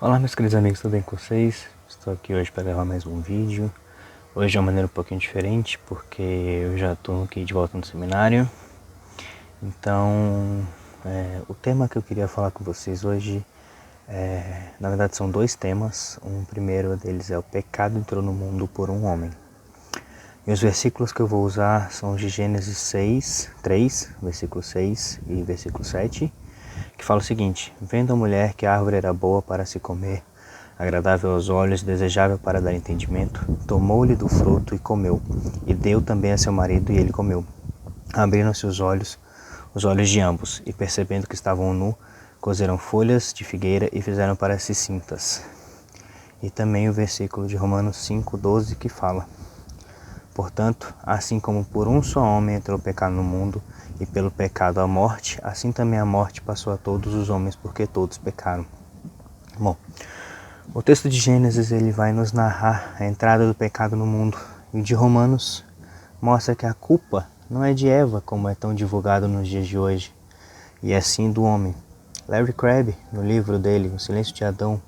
Olá meus queridos amigos, tudo bem com vocês? Estou aqui hoje para gravar mais um vídeo. Hoje de uma maneira um pouquinho diferente, porque eu já estou aqui de volta no seminário. Então, o tema que eu queria falar com vocês hoje, na verdade são dois temas. Um primeiro deles é o pecado entrou no mundo por um homem. E os versículos que eu vou usar são de Gênesis 3, versículo 6 e versículo 7, que fala o seguinte: vendo a mulher que a árvore era boa para se comer, agradável aos olhos, desejável para dar entendimento, tomou-lhe do fruto e comeu, e deu também a seu marido, e ele comeu. Abriram-se os olhos de ambos, e percebendo que estavam nu, cozeram folhas de figueira e fizeram para si cintas. E também o versículo de Romanos 5:12 que fala: portanto, assim como por um só homem entrou o pecado no mundo, e pelo pecado a morte, assim também a morte passou a todos os homens, porque todos pecaram. Bom, o texto de Gênesis ele vai nos narrar a entrada do pecado no mundo, e de Romanos mostra que a culpa não é de Eva, como é tão divulgado nos dias de hoje, e é sim do homem. Larry Crabb, no livro dele, O Silêncio de Adão,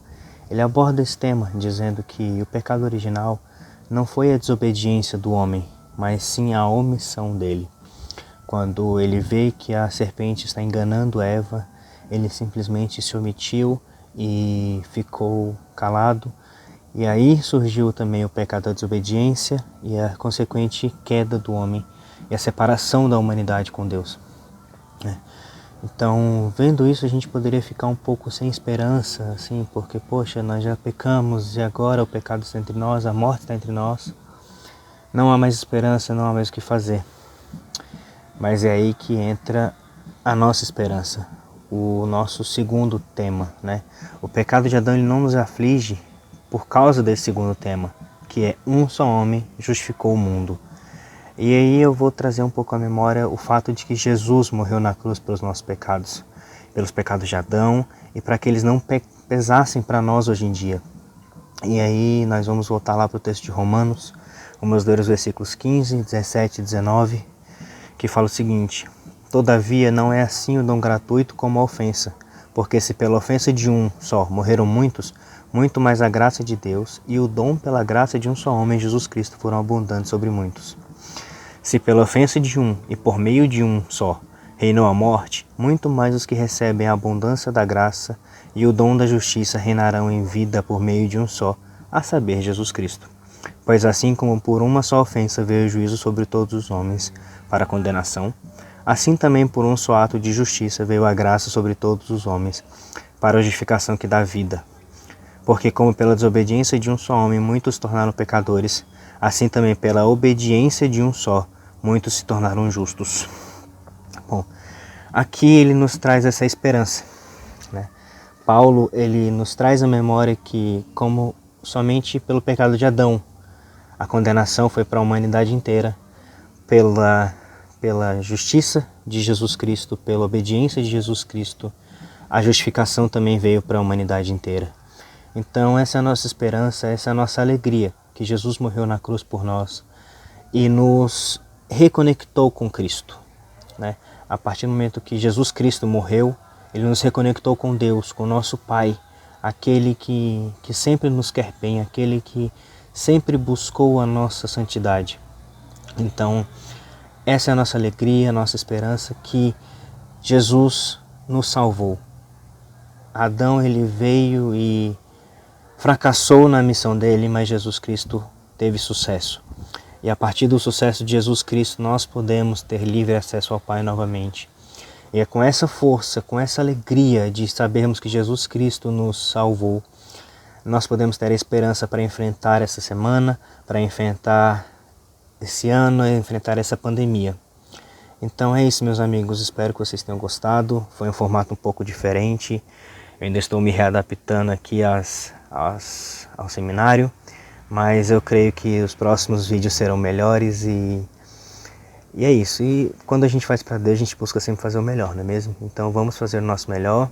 ele aborda esse tema, dizendo que o pecado original não foi a desobediência do homem, mas sim a omissão dele. Quando ele vê que a serpente está enganando Eva, ele simplesmente se omitiu e ficou calado. E aí surgiu também o pecado da desobediência e a consequente queda do homem e a separação da humanidade com Deus. Então, vendo isso, a gente poderia ficar um pouco sem esperança, assim, porque, poxa, nós já pecamos e agora o pecado está entre nós, a morte está entre nós. Não há mais esperança, não há mais o que fazer. Mas é aí que entra a nossa esperança, o nosso segundo tema, né? O pecado de Adão ele não nos aflige por causa desse segundo tema, que é um só homem justificou o mundo. E aí eu vou trazer um pouco à memória o fato de que Jesus morreu na cruz pelos nossos pecados, pelos pecados de Adão, e para que eles não pesassem para nós hoje em dia. E aí nós vamos voltar lá para o texto de Romanos, vamos ler os versículos 15, 17 e 19, que fala o seguinte: todavia não é assim o dom gratuito como a ofensa, porque se pela ofensa de um só morreram muitos, muito mais a graça de Deus e o dom pela graça de um só homem, Jesus Cristo, foram abundantes sobre muitos. Se pela ofensa de um e por meio de um só reinou a morte, muito mais os que recebem a abundância da graça e o dom da justiça reinarão em vida por meio de um só, a saber, Jesus Cristo. Pois assim como por uma só ofensa veio o juízo sobre todos os homens para a condenação, assim também por um só ato de justiça veio a graça sobre todos os homens para a justificação que dá vida. Porque como pela desobediência de um só homem muitos se tornaram pecadores, assim também pela obediência de um só, muitos se tornaram justos. Bom, aqui ele nos traz essa esperança, né? Paulo ele nos traz a memória que, como somente pelo pecado de Adão, a condenação foi para a humanidade inteira, pela justiça de Jesus Cristo, pela obediência de Jesus Cristo, a justificação também veio para a humanidade inteira. Então essa é a nossa esperança, essa é a nossa alegria, que Jesus morreu na cruz por nós e nos reconectou com Cristo, né? A partir do momento que Jesus Cristo morreu, ele nos reconectou com Deus, com o nosso Pai, aquele que sempre nos quer bem, aquele que sempre buscou a nossa santidade. Então essa é a nossa alegria, a nossa esperança, que Jesus nos salvou. Adão ele veio e fracassou na missão dele, mas Jesus Cristo teve sucesso. E a partir do sucesso de Jesus Cristo, nós podemos ter livre acesso ao Pai novamente. E é com essa força, com essa alegria de sabermos que Jesus Cristo nos salvou, nós podemos ter a esperança para enfrentar essa semana, para enfrentar esse ano, enfrentar essa pandemia. Então é isso, meus amigos, espero que vocês tenham gostado. Foi um formato um pouco diferente. Eu ainda estou me readaptando aqui ao seminário, mas eu creio que os próximos vídeos serão melhores e é isso. E quando a gente faz para Deus, a gente busca sempre fazer o melhor, não é mesmo? Então vamos fazer o nosso melhor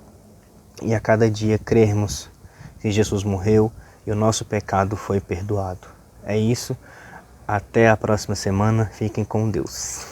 e a cada dia crermos que Jesus morreu e o nosso pecado foi perdoado. É isso. Até a próxima semana. Fiquem com Deus.